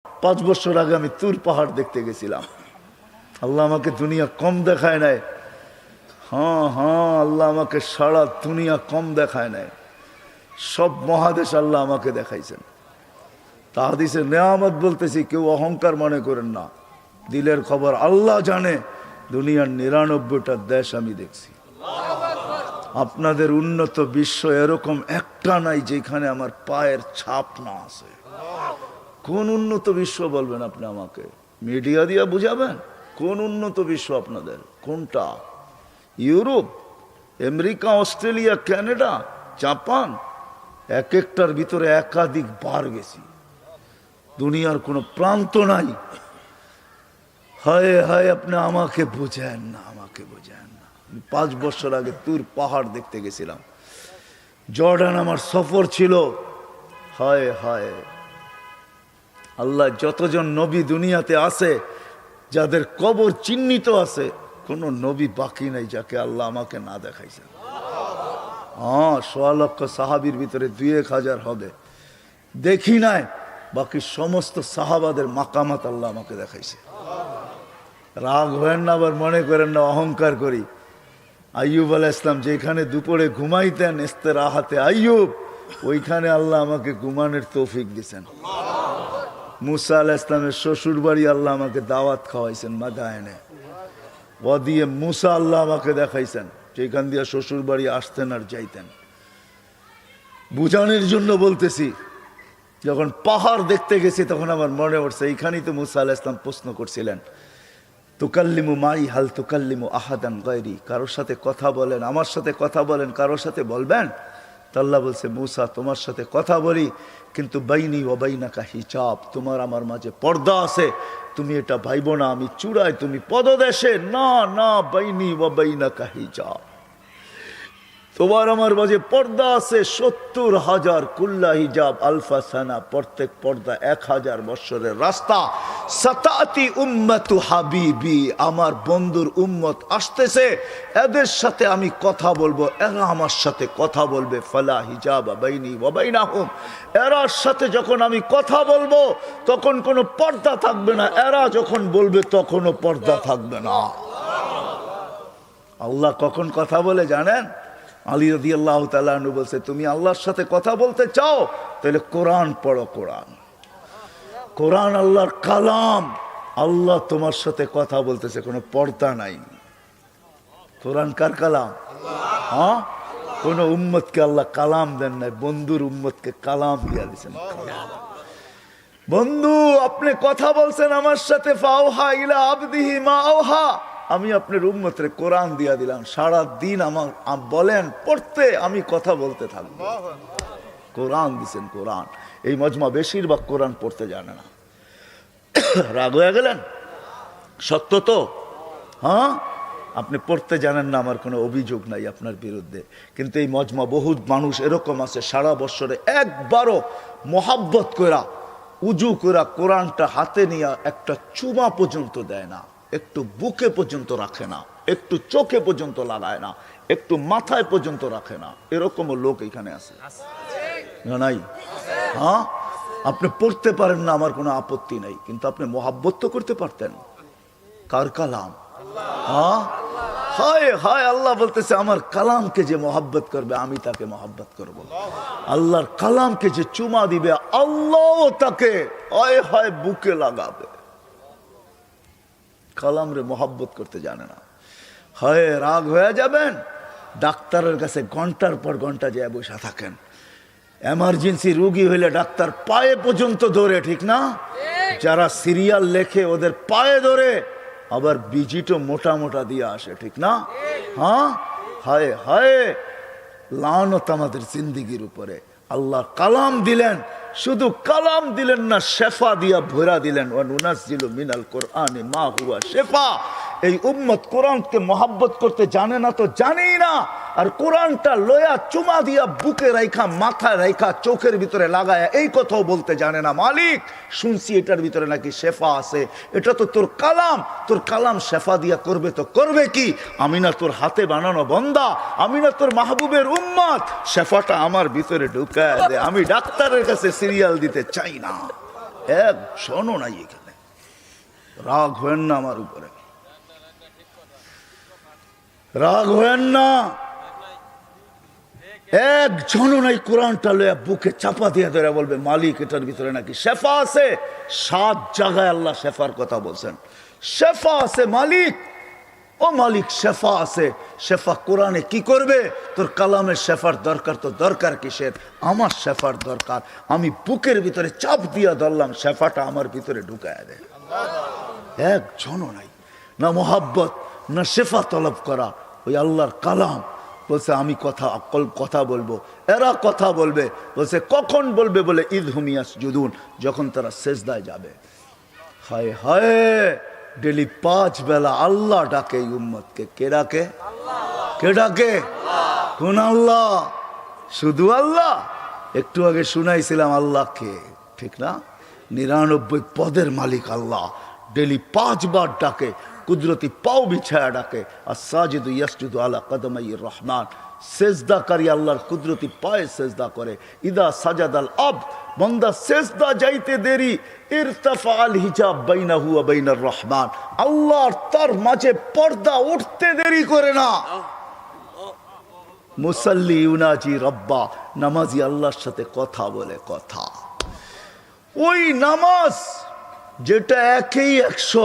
5 বছর আগে আমি তুর পাহাড় দেখতে গেছিলাম। আল্লাহ আমাকে দুনিয়া কম দেখায় নাই। হ্যাঁ, আল্লাহ আমাকে সারা দুনিয়া কম দেখায় নাই। সব মহাদেশ আল্লাহ আমাকে দেখাইছেন। তা হাদিসের নেয়ামত বলতেছি, কেউ অহংকার মনে করেন না। দিলের খবর আল্লাহ জানে। দুনিয়ার 99টা দেশ আমি দেখছি। আপনাদের উন্নত বিশ্ব এরকম একটা নাই যেখানে আমার পায়ের ছাপ না আছে। কোন উন্নত বিশ্ব বলবেন আপনি আমাকে? মিডিয়া দিয়া বুঝাবেন কোন উন্নত বিশ্ব আপনাদের? কোনটা? Europe, America, Australia, Canada, Japan, এক একটার ভিতরে একাধিক বার গেছি। দুনিয়ার কোনো প্রান্ত নাই। হায় হায়, আপনি আমাকে বোঝেন না, আমাকে বোঝেন না। 5 বছর আগে তুর পাহাড় দেখতে গেছিলাম। জর্ডান আমার সফর ছিল। হায় হায়, আল্লাহ যতজন নবী দুনিয়াতে আছে, যাদের কবর চিহ্নিত আছে, কোন নবী বাকি নাই যাকে আল্লাহ আমাকে না দেখাইছেন। 1.25 লক্ষ সাহাবীর ভিতরে 2-1 হাজার হবে, দেখি নাই। বাকি সমস্ত সাহাবাদের মাকামাত আল্লাহ আমাকে দেখাইছে। রাগ হবেন না, আবার মনে করেন না অহংকার করি। আইয়ুব আলাইহিস সালাম যেখানে দুপুরে ঘুমাইতেন, ইস্তেরাহাতে আইয়ুব, ওইখানে আল্লাহ আমাকে ঘুমানোর তৌফিক দিয়েছেন। মুসা আলাইহিস সালামের শ্বশুর বাড়ি আল্লাহ আমাকে দাওয়াত খাওয়াইছেন মাদায়েনে। ও দিয়ে মুসা আল্লাহ আমাকে দেখাইছেন, যেখান দিয়ে শ্বশুর বাড়ি আসতেন আর যাইতেন। বুঝানোর জন্য বলতেছি, যখন পাহাড় দেখতে গেছি তখন আমার মনে পড়ছে, এইখানেই তো মুসা আলাইহিস সালাম প্রশ্ন করছিলেন, তুকাল্লিমু মাই হাল তুকাল্লিমু আহাদান গায়রি, কারোর সাথে কথা বলেন, আমার সাথে কথা বলেন, কারোর সাথে বলবেন? তো আল্লাহ বলছে, মুসা তোমার সাথে কথা বলি, কিন্তু বাইনি ওয়া বাইনাকা হিজাব, তোমার আমার মাঝে পর্দা আছে, তুমি এটা ভাইবো না আমি চূড়ায়, তুমি পদদেশে। না না, বাইনি ওয়া বাইনাকা হিজাব, তোমার আমার মাঝে পর্দা আছে। 70,000 কুল্লা হিজাব আলফা সানা, প্রত্যেক পর্দা 1000 বৎসরের রাস্তা। সাতাতি উম্মতু হাবিবি, আমার বন্ধুর উম্মত আসতেছে, এদের সাথে আমি কথা বলবো, এরা আমার সাথে কথা বলবে। ফালা হিজাব বাইনি ওয়া বাইনাহুম, এরার সাথে যখন আমি কথা বলবো তখন কোনো পর্দা থাকবে না, এরা যখন বলবে তখনও পর্দা থাকবে না। আল্লাহ কখন কথা বলে জানেন? আলী রাদিয়াল্লাহু তাআলা আনহু বলছে, তুমি আল্লাহর সাথে কথা বলতে চাও তাহলে কোরআন পড়ো। কোরআন আল্লাহর কালাম। আল্লাহ তোমার সাথে কথা বলতেছে, কোনো পর্দা নাই। কোরআন কার কালাম? হ্যাঁ, কোন উম্মতকে আল্লাহ কালাম দেন নাই, বন্ধুর উম্মতকে কালাম দিয়া দিয়েছেন। বন্ধু আপনি কথা বলছেন আমার সাথে, ফাওহা ইলা আবদিহি মা আওহা, আমি আপনার উম্মতের কোরআন দিয়া দিলাম, সারা দিন আমার বলেন পড়তে, আমি কথা বলতে থাকবো। কোরআন দিছেন, কোরআন। এই মজমা বেশিরভাগ কোরআন পড়তে জানে না। রাগ হয়ে গেলেন? সত্য তো? হ্যাঁ, আপনি পড়তে জানেন না, আমার কোনো অভিযোগ নাই আপনার বিরুদ্ধে। কিন্তু এই মজমা বহুত মানুষ এরকম আছে, সারা বছরে একবারও মোহাব্বত করা, উজু করা, কোরআনটা হাতে নিয়ে একটা চুমা পর্যন্ত দেয় না, একটু বুকে পর্যন্ত রাখে না, একটু চোখে পর্যন্ত লাগায় না, একটু মাথায় পর্যন্ত রাখে না। এরকমও লোক এখানে আছে না? নাই? হ্যাঁ, আপনি পড়তে পারেন না, আমার কোনো আপত্তি নাই, কিন্তু আপনি মোহাব্বত তো করতে পারতেন। কার কালাম? হ্যাঁ, হায় হায়, আল্লাহ বলতেছে, আমার কালামকে যে মোহাব্বত করবে আমি তাকে মোহাব্বত করব। আল্লাহর কালামকে যে চুমা দিবে আল্লাহ তাকে হায় হায় বুকে লাগাবে। কালাম রে মোহাব্বত করতে জানে না। হয় রাগ হয়ে যাবেন, ডাক্তারের কাছে ঘন্টার পর ঘন্টা যায় বসে থাকেন। এমার্জেন্সি রোগী হইলে ডাক্তার পায়ে পর্যন্ত ধরে, ঠিক না? যারা সিরিয়াল লেখে ওদের পায়ে ধরে, আবার ভিজিটও মোটা মোটা দিয়ে আসে, ঠিক না? হ্যাঁ, হায় হায়, লানত আমাদের জিন্দিগির উপরে। আল্লাহ কালাম দিলেন, শুধু কালাম দিলেন না, শেফা দিয়া ভরা দিলেন। ওয়া নুনাজ্জিলু মিনাল কোরআনি মা হুয়া শেফা। এই উম্মত কোরআনকে মোহাব্বত করতে জানে না তো জানেই না, আর কোরআনটা লয়া চুমা দিয়া বুকে রাইখা, মাথায় রাইখা, চোখের ভিতরে লাগায়া এই কথাও বলতে জানে না, মালিক শুনছি এটার ভিতরে নাকি শেফা আছে, এটা তো তোর কালাম, তোর কালাম শেফা দিয়া করবে তো করবে কি? আমি না তোর হাতে বানানো বন্দা, আমি না তোর মাহবুবের উম্মত, শেফাটা আমার ভিতরে ঢুকায় দে। আমি ডাক্তারের কাছে সিরিয়াল দিতে চাই না। একজনও নাই এখানে। রাগ হয়েন না আমার উপরে, রাগ হয়েন না। একজনও নাই কোরআনটা লইয়া বুকে চাপা দিয়ে ধরে বলবে মালিক এটার ভিতরে নাকি শেফা আছে। 7 জায়গায় আল্লাহ শেফার কথা বলছেন। শেফা আছে মালিক, ও মালিক শেফা আছে। শেফা কোরআনে কি করবে? তোর কালামের শেফার দরকার তো দরকার কিসের? আমার শেফার দরকার। আমি বুকের ভিতরে চাপ দিয়া ধরলাম, শেফাটা আমার ভিতরে ঢুকায় দেয়। একজনও নাই, না মোহাব্বত না শেফা তলব করা। ওই আল্লাহর কালাম বলছে আমি কথা বলবো, এরা কথা বলবে। বলছে কখন বলবে? বলে ঈদ হুমিয়াস জুদুন, যখন তারা সেজদায় যাবে। হায় হায়, ডেলি 5 বেলা আল্লাহ ডাকে এই উম্মতকে। কে ডাকে? কে ডাকে? কোন আল্লাহ? শুধু আল্লাহ? একটু আগে শুনাইছিলাম আল্লাহ কে, ঠিক না? 99 পদের মালিক আল্লাহ। ডেলি 5 বার ডাকে, কুদরতি পাও বিছায়া ডাকে। আর সাজিদু ইয়াসজুদু আলা কদমাইর রহমান, সেজদাকারী আল্লাহর কুদরতি পায়ে সেজদা করে। ইদা সাজাদাল আবদ, বান্দা সেজদা যাইতে দেরি, ইরতাফা আল হিজাব বাইনাহু ওয়া বাইনার রহমান, আল্লাহর তার মাঝে পর্দা উঠতে দেরি করে না। মুসাল্লি ইউনাজি রব্বা, নামাজি আল্লাহর সাথে কথা বলে। কথা ওই নামাজ যেটা একই 100,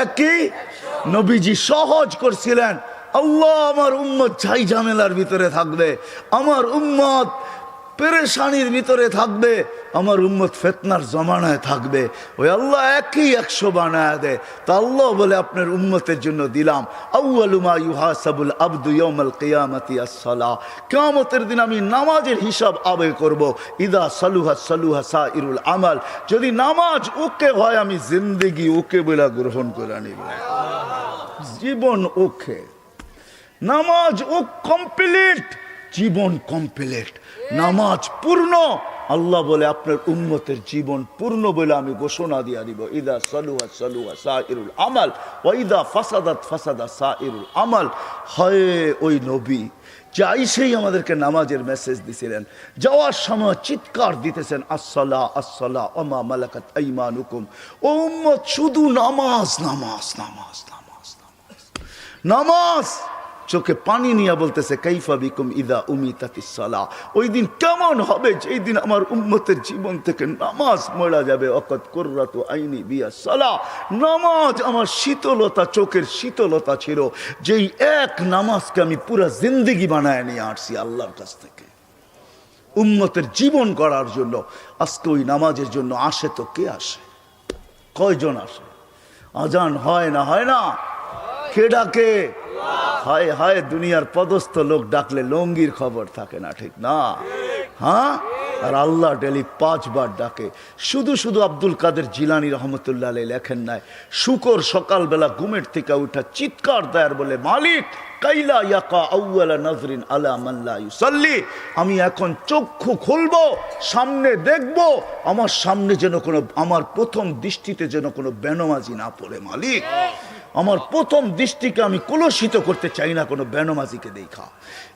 একই নবীজি সহজ করছিলেন। আল্লাহ আমার উম্মত ঝাই ঝামেলার ভিতরে থাকবে, আমার উম্মত পেরেশানির ভিতরে থাকবে, আমার উম্মত ফিতনার জমানায় থাকবে। ওই আল্লাহ একই 100 বানায় দেয়। তা আল্লাহ বলে আপনার উম্মতের জন্য দিলাম আউয়ালু মা ইউহাসাবুল আবদু ইয়াউমাল কিয়ামাতি আস-সালাহ, কিয়ামতের দিন আমি নামাজের হিসাব আদায় করব। ইদা সালুহা সালুহা সাইরুল আমাল, যদি নামাজ ওকে হয় আমি জিন্দেগি ওকে বলে গ্রহণ করে নিব। জীবন ওকে, নামাজ ও কমপ্লিট, জীবন কমপ্লিট, নামাজ পূর্ণ। আল্লাহ বলে আপনার উম্মতের জীবন পূর্ণ বলে আমি ঘোষণা দিয়া দিব। ইদা সালুহা সালুহা সাইরুল আমাল ওয়া ইদা ফাসাদাত ফাসাদা সাইরুল আমাল। হয় ওই নবী যাই সেই আমাদেরকে নামাজের মেসেজ দিছিলেন, যাওয়ার সময় চিৎকার দিতেছেন আসসালা আসসালা ওমা মালাকাত আইমানুকুম। ও উম্মত শুধু নামাজ নামাজ নামাজ নামাজ নামাজ নামাজ। চোখে পানি নিয়ে বলতেছে কাইফা বিকুম ইদা উমিতাতিস সালাহ, ওই দিন কেমন হবে যেই দিন আমার উম্মতের জীবন থেকে নামাজ মরা যাবে। অকত কুররাতু আইনি বিয়াস সালাহ, নামাজ আমার শীতলতা, চোখের শীতলতা ছিল। যেই এক নামাজকে আমি পুরো জিন্দেগি বানায় নিয়ে আসছি আল্লাহর কাছ থেকে উম্মতের জীবন গড়ার জন্য। আজকে ওই নামাজের জন্য আসে তো কে আসে? কয়জন আসে? আজান হয় না? হয় না? কে ডাকে? হায় হায়, দুনিয়ার পদস্থ লোক ডাকলে লঙ্গির খবর থাকে না, ঠিক না? হ্যাঁ, আর আল্লাহ ডেলি 5 বার ডাকে। শুধু শুধু আব্দুল কাদের জিলানী রহমতুল্লাহ আলাইহি লেখেন নাই, শুকর সকালবেলা ঘুমের থেকে উঠা চিৎকার দেয়ার বলে মালিক কাইলা ইয়াকা আউয়ালা নাজরিন আলা মান লা ইউসাল্লি, আমি এখন চক্ষু খুলবো, সামনে দেখব, আমার সামনে যেন কোনো, আমার প্রথম দৃষ্টিতে যেন কোনো বেনমাজি না পড়ে। মালিক আমার প্রথম দৃষ্টিকে আমি কলুষিত করতে চাই না কোনো বেনমাজিকে দেখা।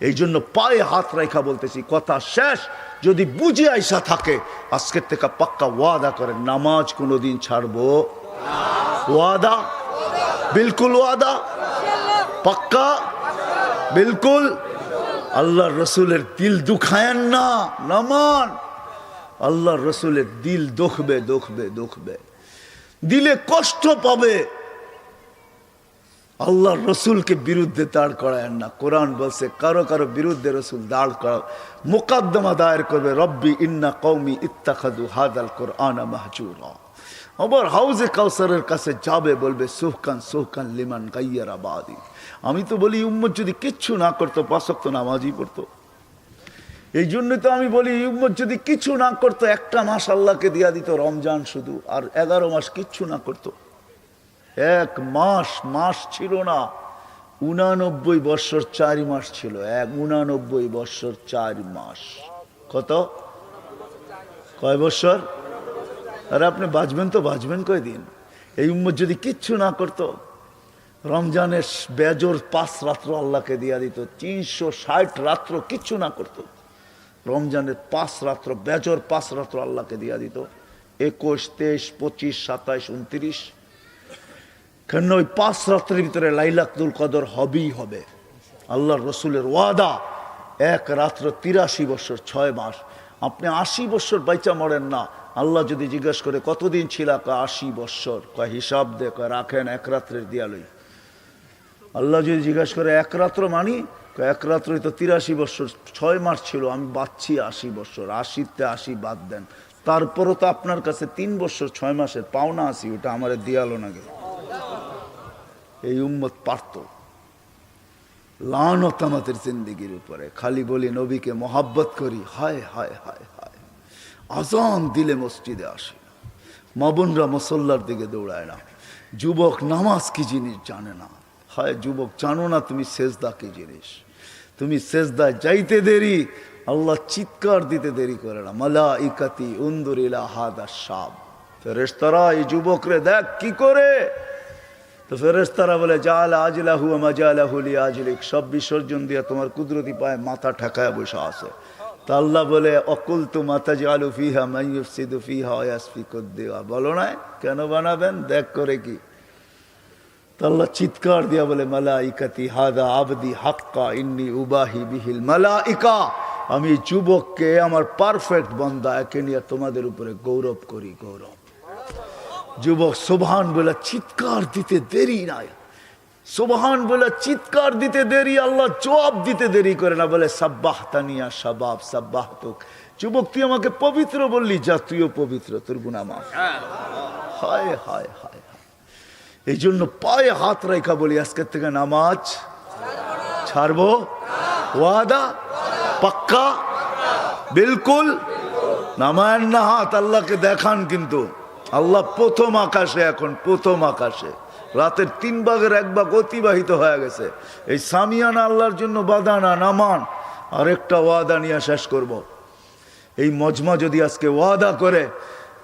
এই জন্য পায়ে হাত রাখা বলতেছি, কথা শেষ। যদি বুঝে আইসা থাকে আজকের থেকে পাক্কা ওয়াদা করেন নামাজ কোনোদিন ছাড়বো। ওয়াদা? বিলকুল ওয়াদা? পাক্কা? বিলকুল? আল্লাহর রসুলের দিল দুখায়েন না, নামান। আল্লাহর রসুলের দিল দুখবে দুখবে দুখবে, দিলে কষ্ট পাবে। আল্লাহর রসুলকে বিরুদ্ধে দাঁড় করায়েন না। কোরআন বলছে কারো কারো বিরুদ্ধে রসুল দাঁড় করা মোকদ্দমা দায়ের করবে, রব্বি ইন্না কওমি ইত্তাখাযু হাযাল কুরআনা মাহজুরা। আবার হাউজে কাউসারের কাছে যাবে, বলবে সুহকান সুহকান লিমান গায়্যারা বাদি। আমি তো বলি উম্মত যদি কিচ্ছু না করতো 5 ওয়াক্ত নামাজই পড়তো। এই জন্য তো আমি বলি উম্মত যদি কিছু না করতো, একটা মাস আল্লাহকে দিয়া দিত রমজান শুধু, আর 11 মাস কিচ্ছু না করতো। 1 মাস ছিল না, 89 বৎসর 4 মাস ছিল। 89 বৎসর 4 মাস। কত? কয় বৎসর? আর আপনি বাঁচবেন তো বাঁচবেন কয়দিন? এই উম্মত যদি কিচ্ছু না করতো, রমজানের বেজর 5 রাত্র আল্লাহকে দিয়া দিত, 360 রাত্র কিচ্ছু না করতো, রমজানের 5 রাত্র বেজর 5 রাত্র আল্লাহকে দিয়া দিত, 21, 23, 25, 27, 29। কেন ওই 5 রাত্রের ভিতরে লাইলাতুল কদর হবেই হবে। আল্লাহর রসুলের ওয়াদা, 1 রাত্র 83 বছর 6 মাস। আপনি 80 বছর বাইচা মরেন না। আল্লাহ যদি জিজ্ঞেস করে কতদিন ছিল, কয় 80 বছর। কয় হিসাব দে, কয় রাখেন 1 রাত্রের দিয়ালই। আল্লাহ যদি জিজ্ঞেস করে 1 রাত্র মানি, কয় 1 রাত্রই তো 83 বছর 6 মাস ছিল, আমি বাঁচছি 80 বছর। 80তে 80 বাদ দেন, তারপরও তো আপনার কাছে 3 বছর 6 মাসের পাওনা আছি, ওটা আমার দিয়ালো না গে। এই উম্মত পারত। লানত আমাদের জিন্দিগির উপরে। খালি বলি নবীকে মোহাব্বত করি, হায় হায় হায় হায়। আজান দিলে মসজিদে আসে না, মা বোনরা মুসল্লার দিকে দৌড়ায় না। যুবক নামাজ কি জিনিস জানে না। হায় যুবক, জানো না তুমি সেজদা কি জিনিস। তুমি সেজদায় যাইতে দেরি, আল্লাহ চিৎকার দিতে দেরি করে না। মালাইকাতি উনদুর ইলা হাদা শাব। ফেরেশতারা এই যুবকরে দেখ কি করে। তো ফেরেশতারা বলে জাআলা আজলাহু ওয়া মাজালাহু লিআজলিক, সব বিসর্জন দিয়ে তোমার কুদরতি পায়ে মাথা ঠেকায় বসে আছে। তা আল্লাহ বলে অকুলতু মাতাজালু ফিহা মান ইউফসিদু ফিহা ওয়া ইয়াসফিকুদ দিমা। বলো না কেন বানাবেন, দেখ করে কি। তো আল্লাহ চিৎকার দিয়া বলে মালাইকাতি হাদা আবদি হাক্কা ইন্নী উবাহি বিহিল মালাইকা। আমি যুবককে আমার পারফেক্ট বান্দা একে নিয়ে তোমাদের উপরে গৌরব করি, গৌরব। যুবক সুবহান বলে চিৎকার দিতে দেরি নাই, সুবহান বলে চিৎকার দিতে দেরি, আল্লাহ জবাব দিতে দেরি করে না। বলে সাব্বাহতানিয়া শাবাব সাব্বাহতুক। যুবক তুই আমাকে পবিত্র বললি, যা তুইও পবিত্র, তোর গুনাহ মাফ। হায় হায় হায়। এই জন্য পায়ে হাত রেখা বলি আজকের থেকে নামাজ ছাড়বো। ওয়াদা পাক্কা, বিলকুল। নামায়েন না হাত, আল্লাহকে দেখান। কিন্তু আল্লাহ প্রথম আকাশে, এখন প্রথম আকাশে। রাতের 3 ভাগের 1 ভাগ অতিবাহিত হয়ে গেছে। এই সামিয়ানা আল্লাহর জন্য বাধা না, নামান। আরেকটা ওয়াদা নিয়ে শেষ করব। এই মজমা যদি আজকে ওয়াদা করে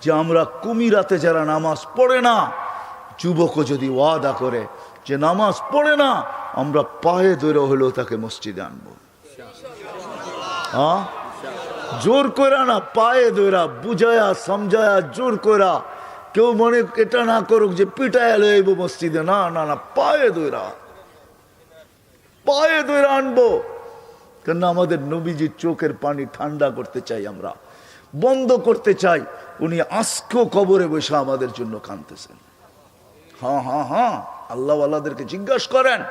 যে আমরা কুমিরাতে যারা নামাজ পড়ে না, যুবকও যদি ওয়াদা করে যে নামাজ পড়ে না, আমরা পায়ে ধরে হলেও তাকে মসজিদে আনবো। হ্যাঁ, জোর করা না, পায়ে ধরা, বুঝায়া সমঝায়া, জোর করা। কেউ মনে এটা না করুক যে পিটায় লইব মসজিদে, না না না, পায়ে ধরা, পায়ে ধরে আনবো। কেন আমাদের নবীজির চোখের পানি ঠান্ডা করতে চাই, আমরা বন্ধ করতে চাই। উনি আজকেও কবরে বসে আমাদের জন্য কাঁদতেছেন। হ্যাঁ হ্যাঁ হ্যাঁ, আল্লাহওয়ালাদেরকে জিজ্ঞাসা করেন।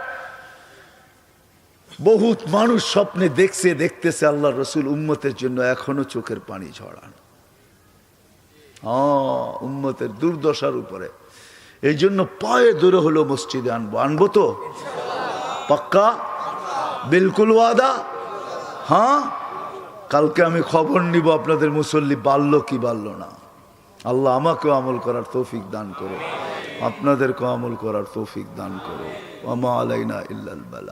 বহুত মানুষ স্বপ্নে দেখছে, দেখতেছে আল্লাহ রসুল উম্মতের জন্য এখনো চোখের পানি ঝরান। উম্মতের দুর্দশার উপরে। এই জন্য পায়ে ধরে হলো মসজিদে আনবো। আনবো তো পাক্কা, বিলকুল ওয়াদা। হ্যাঁ, কালকে আমি খবর নিব আপনাদের মুসল্লি বাড়লো কি বাড়লো না। আল্লাহ আমাকেও আমল করার তৌফিক দান করো, আপনাদেরকেও আমল করার তৌফিক দান করো। ওয়া মা আলাইনা ইল্লাল বালাগ।